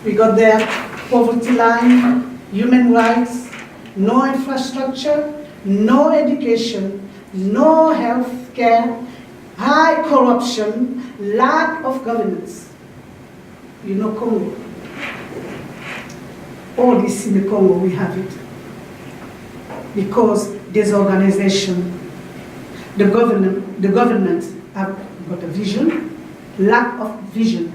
We got there, poverty line, human rights, no infrastructure, no education, no health care, high corruption, lack of governance. You know Congo. All this in the Congo, we have it. Because disorganization, the government have got a vision, lack of vision.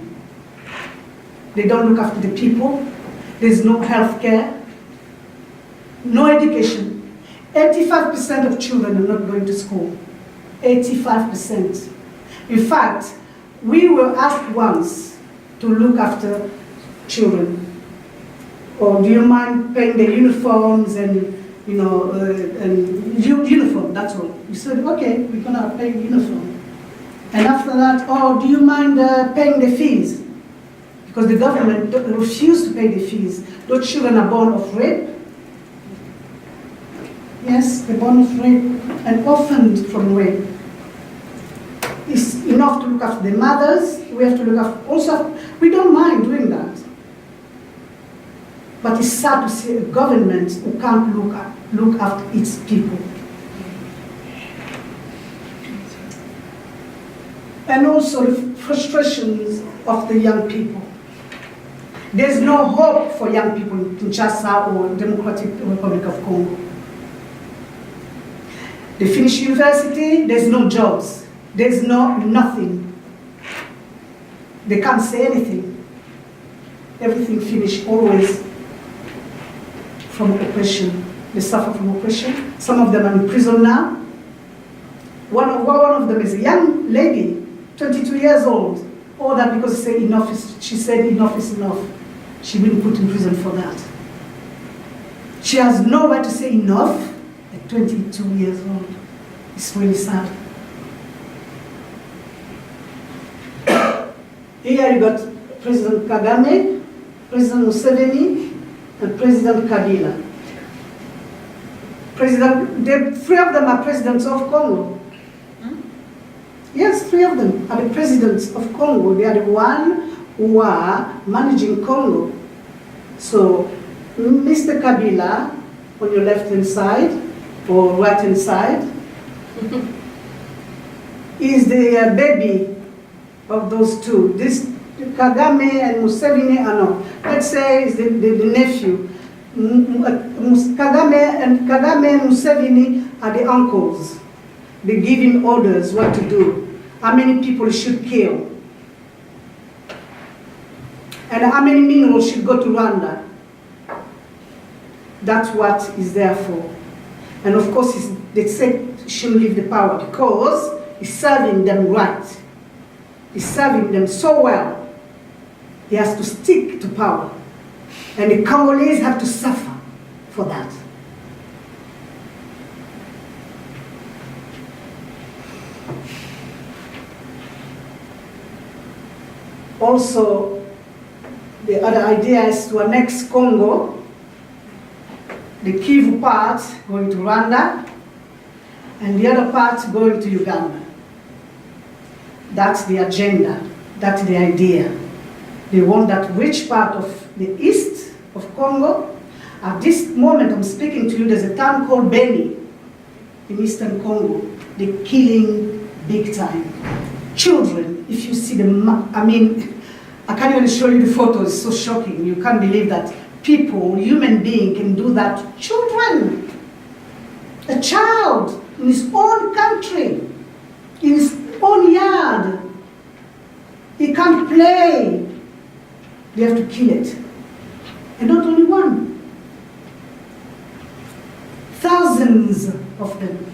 They don't look after the people. There's no health care, no education. 85% of children are not going to school. 85%. In fact, we were asked once to look after children. Or do you mind paying the uniforms and, uniform, that's all. We said, okay, we're gonna pay uniform. And after that, oh, do you mind paying the fees? Because the government refused to pay the fees. Those children are born of rape. Yes, they're born of rape and orphaned from rape. It's enough to look after the mothers. We have to look after also. We don't mind doing that. But it's sad to see a government who can't look after its people. And also the frustrations of the young people. There's no hope for young people in Kinshasa or Democratic Republic of Congo. They finish university, there's no jobs. There's nothing. They can't say anything. Everything finished always from oppression. They suffer from oppression. Some of them are in prison now. One of them is a young lady, 22 years old. All that because she said enough is enough. She will be put in prison for that. She has no right to say enough at 22 years old. It's really sad. Here you got President Kagame, President Museveni, and President Kabila. The three of them are presidents of Congo. Yes, three of them are the presidents of Congo. They are the one who are managing Congo. So, Mr. Kabila, on your left-hand side, or right-hand side, is the baby of those two. This Kagame and Museveni are not. Let's say is the nephew. Kagame and Museveni are the uncles. They give him orders what to do, how many people he should kill, and how many minerals should go to Rwanda. That's what is there for. And of course, they say he shouldn't leave the power because he's serving them right. He's serving them so well. He has to stick to power. And the Congolese have to suffer for that. Also, the other idea is to annex Congo, the Kivu part going to Rwanda, and the other part going to Uganda. That's the agenda, that's the idea. They want that rich part of the east of Congo. At this moment I'm speaking to you, there's a town called Beni in eastern Congo. They're killing big time. Children, if you see them, I mean, I can't even show you the photos, it's so shocking. You can't believe that people, human being can do that to children. A child in his own country, in his own yard. He can't play. They have to kill it. And not only one. Thousands of them.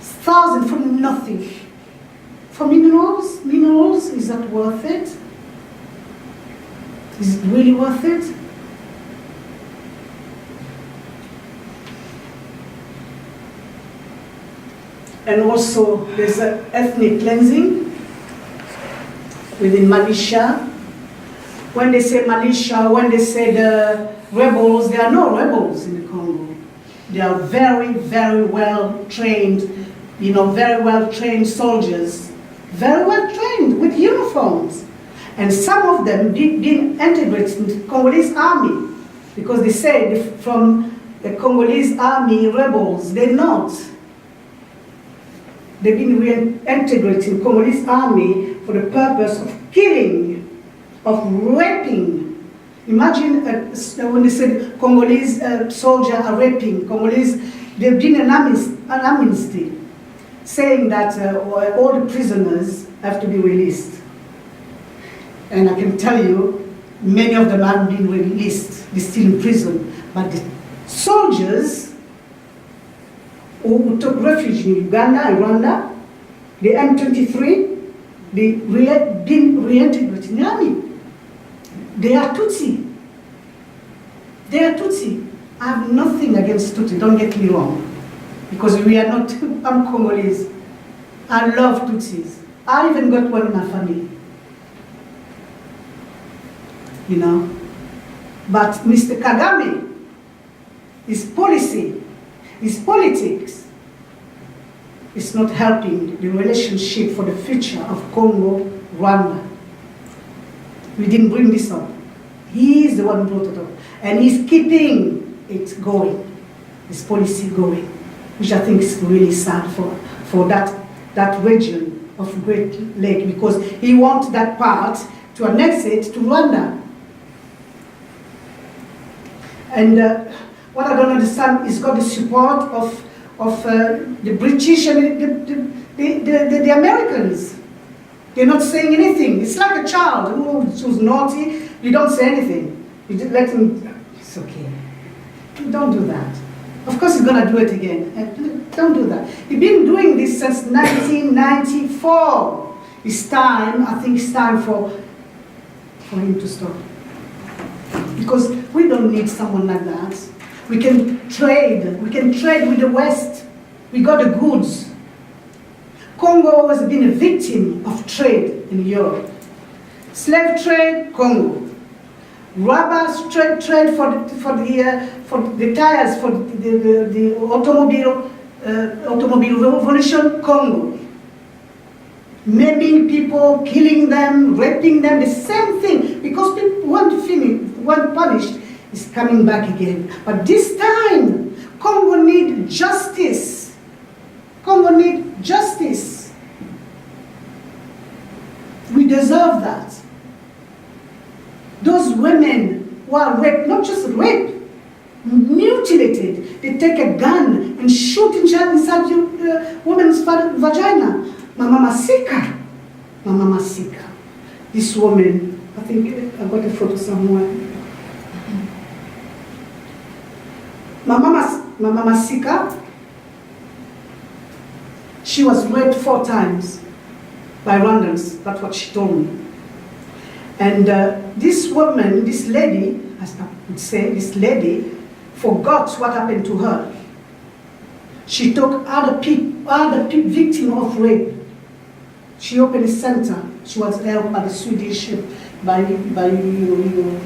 Thousands from nothing. For minerals? Minerals, is that worth it? Is it really worth it? And also there's an ethnic cleansing within militia. When they say militia, when they say the rebels, there are no rebels in the Congo. They are very, very well trained, very well trained soldiers. Very well trained with uniforms. And some of them being integrated in the Congolese army, because they say from the Congolese army rebels, they're not. They've been reintegrated in Congolese army for the purpose of killing, of raping. Imagine when they said Congolese soldiers are raping, Congolese, they've been an amnesty saying that all the prisoners have to be released. And I can tell you, many of them have been released, they're still in prison. But the soldiers who took refuge in Uganda and Rwanda, the M23, they've been reintegrated in the army. They are Tutsi. They are Tutsi. I have nothing against Tutsi, don't get me wrong. Because we are not, I'm Congolese. I love Tutsis. I even got one in my family. You know? But Mr. Kagame, his policy, his politics, is not helping the relationship for the future of Congo, Rwanda. We didn't bring this up. He is the one who brought it up. And he's keeping it going, his policy going, which I think is really sad for that region of Great Lake, because he wants that part to annex it to Rwanda. And what I don't understand is got the support of the British and the Americans. They're not saying anything. It's like a child who's naughty. You don't say anything. You just let him, it's okay. Don't do that. Of course he's going to do it again. Don't do that. He's been doing this since 1994. It's time, I think it's time for him to stop. Because we don't need someone like that. We can trade. We can trade with the West. We got the goods. Congo has been a victim of trade in Europe. Slave trade, Congo. Rubber trade for the tires for the automobile revolution, Congo. Maiming people, killing them, raping them, the same thing. Because people want punished, is coming back again. But this time, Congo need justice. Congo need justice. We deserve that. Those women who are raped, not just raped, mutilated. They take a gun and shoot inside the woman's vagina. Mama Masika. Mama Masika. This woman, I think I got a photo somewhere. Mama Masika, she was raped 4 times by Rwandans. That's what she told me. And this woman, this lady, as I would say, this lady, forgot what happened to her. She took other victims of rape. She opened a center. She was helped by the Swedish, by the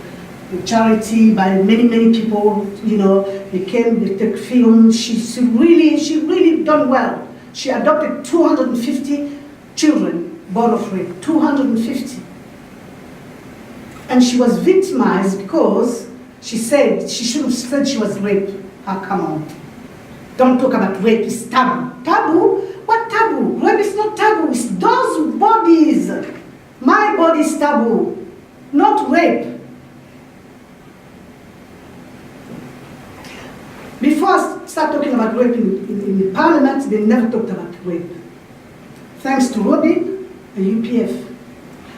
charity, by many people. They came, they took film. She really done well. She adopted 250 children born of rape. 250. And she was victimized because she said, she should have said she was raped. Ah, come on. Don't talk about rape, it's taboo. Taboo? What taboo? Rape is not taboo, it's those bodies. My body is taboo, not rape. Before I start talking about rape in the parliament, they never talked about rape. Thanks to Robin and UPF.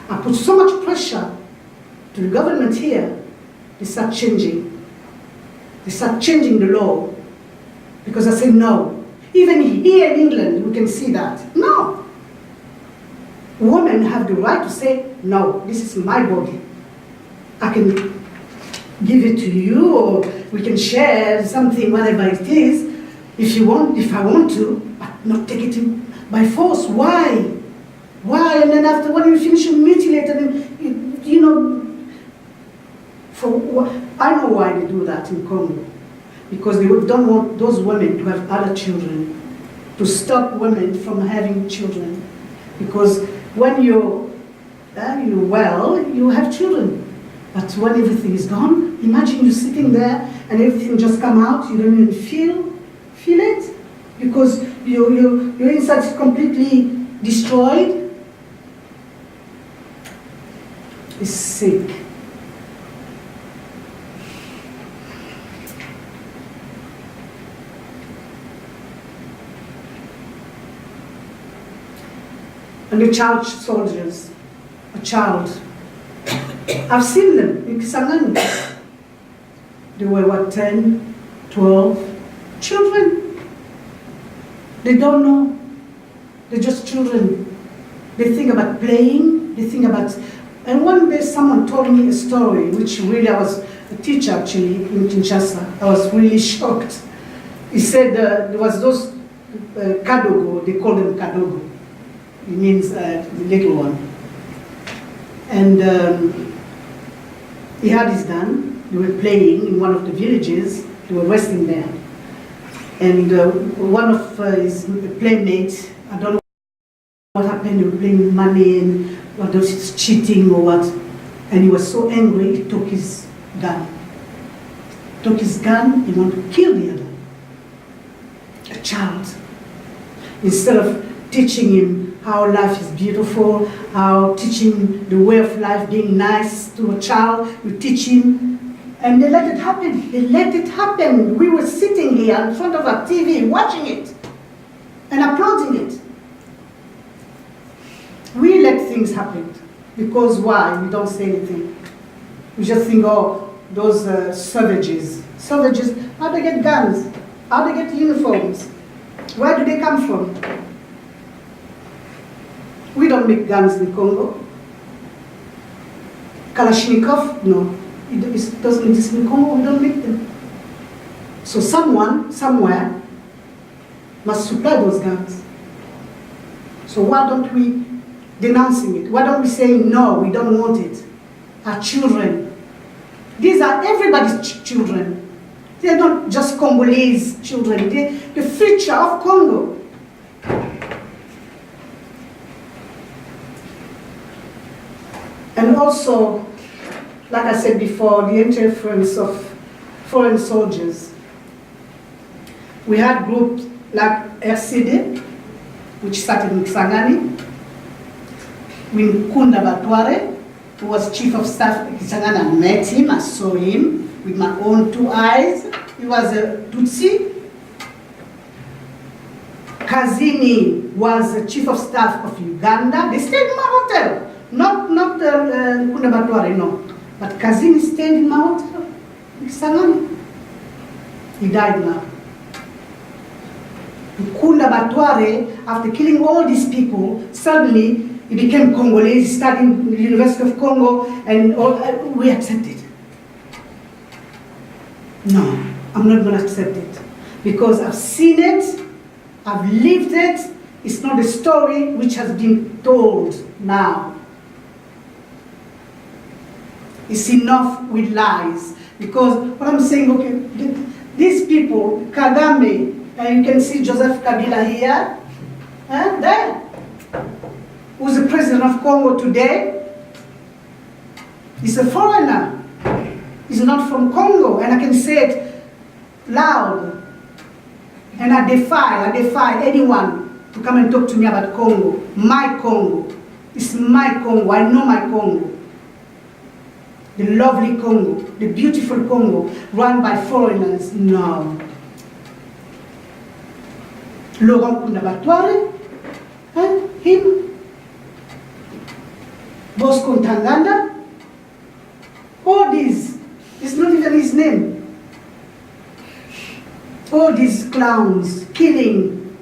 I put so much pressure to the government here, they start changing. They start changing the law. Because I said no. Even here in England, we can see that. No. Women have the right to say, no, this is my body. I can give it to you, or we can share something, whatever it is, if you want, if I want to, but not take it by force. Why? Why? And then after, when you finish, you mutilate, and I know why they do that in Congo. Because they don't want those women to have other children, to stop women from having children. Because when you're you're well, you have children. But when everything is gone, imagine you sitting there and everything just come out, you don't even feel it, because your inside is completely destroyed. It's sick. And the child soldiers, a child. I've seen them in Kisangani. They were what, 10, 12? Children. They don't know. They're just children. They think about playing, they think about... And one day someone told me a story, which really, I was a teacher actually in Kinshasa. I was really shocked. He said there was those kadogo, they call them kadogo. It means the little one. And he had his gun. They were playing in one of the villages. They were resting there. And one of his playmates, I don't know what happened, they were playing money and what was cheating or what. And he was so angry, he took his gun. Took his gun, he wanted to kill the other. A child. Instead of teaching him how life is beautiful, how teaching the way of life, being nice to a child, you teach him, and they let it happen. They let it happen. We were sitting here in front of our TV, watching it, and applauding it. We let things happen, because why? We don't say anything. We just think, oh, those savages. Savages, how they get guns? How they get uniforms? Where do they come from? We don't make guns in Congo. Kalashnikov, no. It doesn't exist in Congo, we don't make them. So someone, somewhere, must supply those guns. So why don't we denouncing it? Why don't we say, no, we don't want it? Our children. These are everybody's children. They're not just Congolese children. They're the future of Congo. And also, like I said before, the interference of foreign soldiers. We had groups like RCD, which started in Kisangani, with Kunda Batware, who was chief of staff in Kisangani. I met him, I saw him with my own 2 eyes. He was a Tutsi. Kazini was the chief of staff of Uganda. They stayed in my hotel. Not Kunda Batware, no. But Kazini stayed in my hotel in Kisangani. He died now. Kunda Batware, after killing all these people, suddenly he became Congolese, studied in the University of Congo, and we accepted. No, I'm not going to accept it. Because I've seen it, I've lived it. It's not a story which has been told now. It's enough with lies. Because what I'm saying, okay, these people, Kagame, and you can see Joseph Kabila here, there, who's the president of Congo today. He's a foreigner. He's not from Congo, and I can say it loud. And I defy anyone to come and talk to me about Congo. My Congo. It's my Congo. I know my Congo. The lovely Congo, the beautiful Congo, run by foreigners. No. Laurent Kunda Batware, him. Bosco Ntaganda, all these, it's not even his name. All these clowns, killing,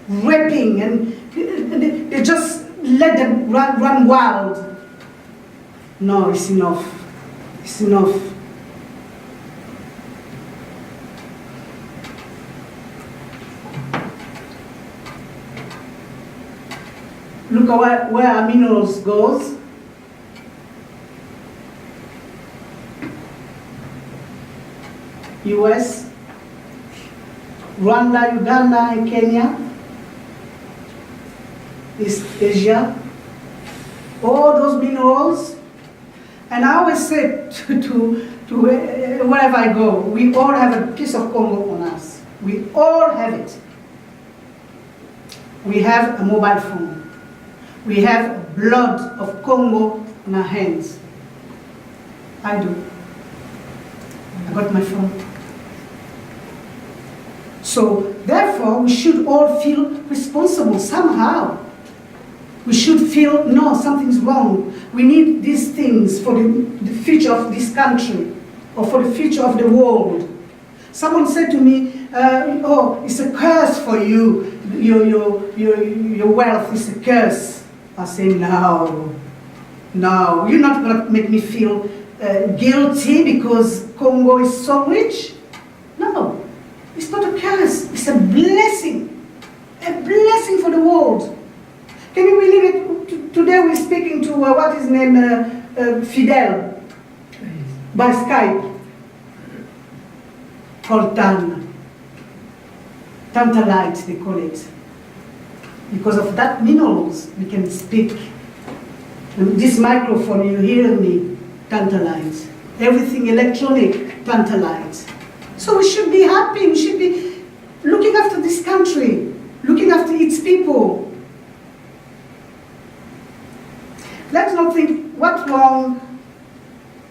raping, and they just let them run wild. No, it's enough. It's enough. Look at where our minerals goes. US, Rwanda, Uganda, and Kenya, East Asia. all those minerals. And I always say to wherever I go, we all have a piece of Congo on us. We all have it. We have a mobile phone. We have blood of Congo on our hands. I do. I got my phone. So therefore, we should all feel responsible somehow. We should feel, no, something's wrong. We need these things for the future of this country or for the future of the world. Someone said to me, oh, it's a curse for you. Your wealth is a curse. I say, no, you're not going to make me feel guilty because Congo is so rich. No, it's not a curse. It's a blessing for the world. Can you believe it? Today we're speaking to, what is his name, Fidel, by Skype, called Tantalite, they call it. Because of that minerals, we can speak. And this microphone, you hear me, Tantalite. Everything electronic, Tantalite. So we should be happy, we should be looking after this country, looking after its people. Let's not think what wrong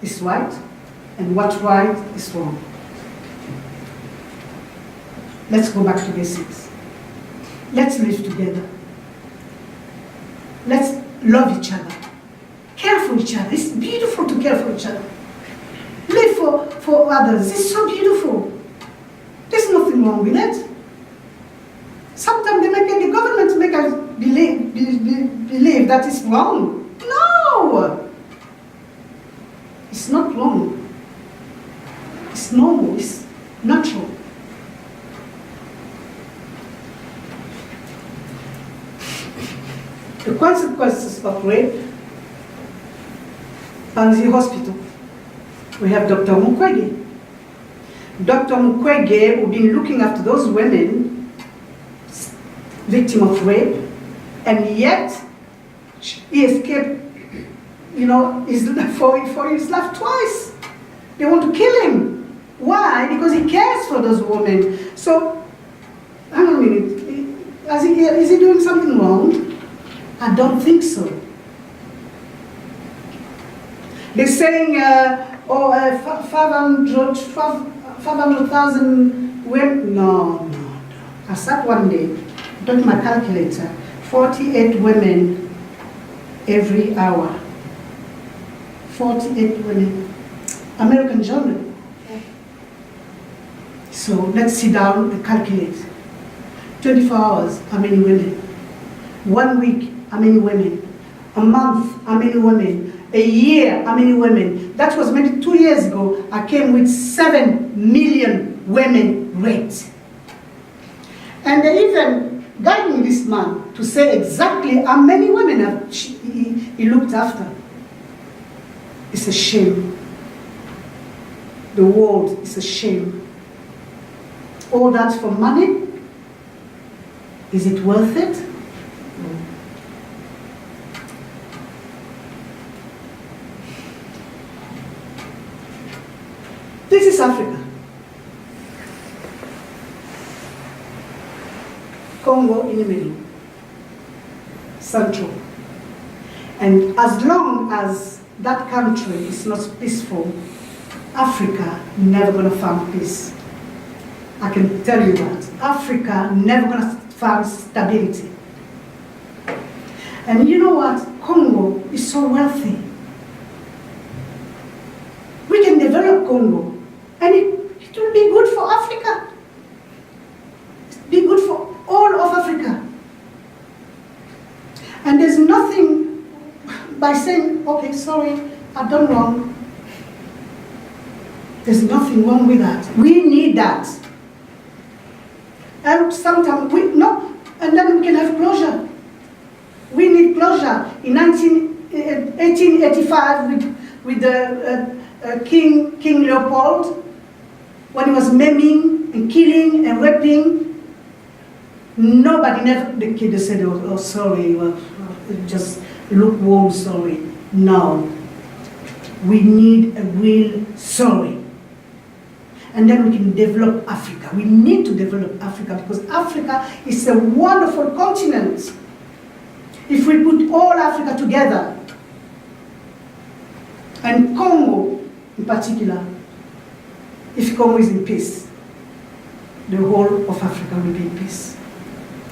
is right and what right is wrong. Let's go back to basics. Let's live together. Let's love each other. Care for each other. It's beautiful to care for each other. Live for others. It's so beautiful. There's nothing wrong with it. Sometimes the government make us believe that it's wrong. No! It's not wrong. It's normal. It's natural. The consequences of rape, Panzi Hospital. We have Dr. Mukwege. Dr. Mukwege, who's been looking after those women, victim of rape, and yet he escaped, for his life twice. They want to kill him. Why? Because he cares for those women. So, hang on a minute. Is he doing something wrong? I don't think so. They're saying, 500,000 women. No. I sat one day, took my calculator, 48 women every hour. 48 women. American Journal. So let's sit down and calculate. 24 hours, how many women? 1 week, how many women? A month, how many women? A year, how many women? That was maybe 2 years ago. I came with 7 million women raped. And they even guided me this man to say exactly how many women he looked after. It's a shame. The world is a shame. All that for money? Is it worth it? No. This is Africa. Congo in the middle. Central. And as long as that country is not peaceful, Africa never going to find peace. I can tell you that. Africa never going to find stability. And you know what? Congo is so wealthy. We can develop Congo, and it will be good for Africa. It will be good for all of Africa. And there's nothing by saying, okay, sorry, I've done wrong. There's nothing wrong with that. We need that. And sometimes and then we can have closure. We need closure. In 1885, with the King Leopold, when he was maiming and killing and raping, nobody the kid said, oh sorry, just lukewarm story. No. We need a real story. And then we can develop Africa. We need to develop Africa because Africa is a wonderful continent. If we put all Africa together, and Congo in particular, if Congo is in peace, the whole of Africa will be in peace.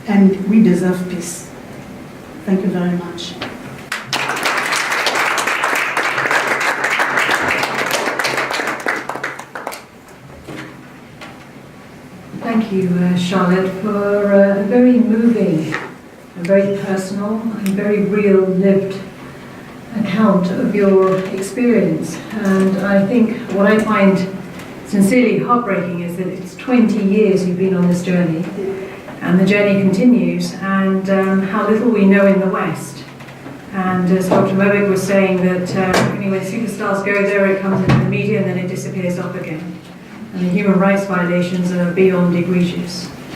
And we deserve peace. Thank you very much. Thank you, Charlotte, for a very moving, a very personal and very real lived account of your experience. And I think what I find sincerely heartbreaking is that it's 20 years you've been on this journey, and the journey continues, and how little we know in the West. And as Dr. Mobic was saying, that only when superstars go there, it comes into the media and then it disappears off again. And the human rights violations are beyond egregious.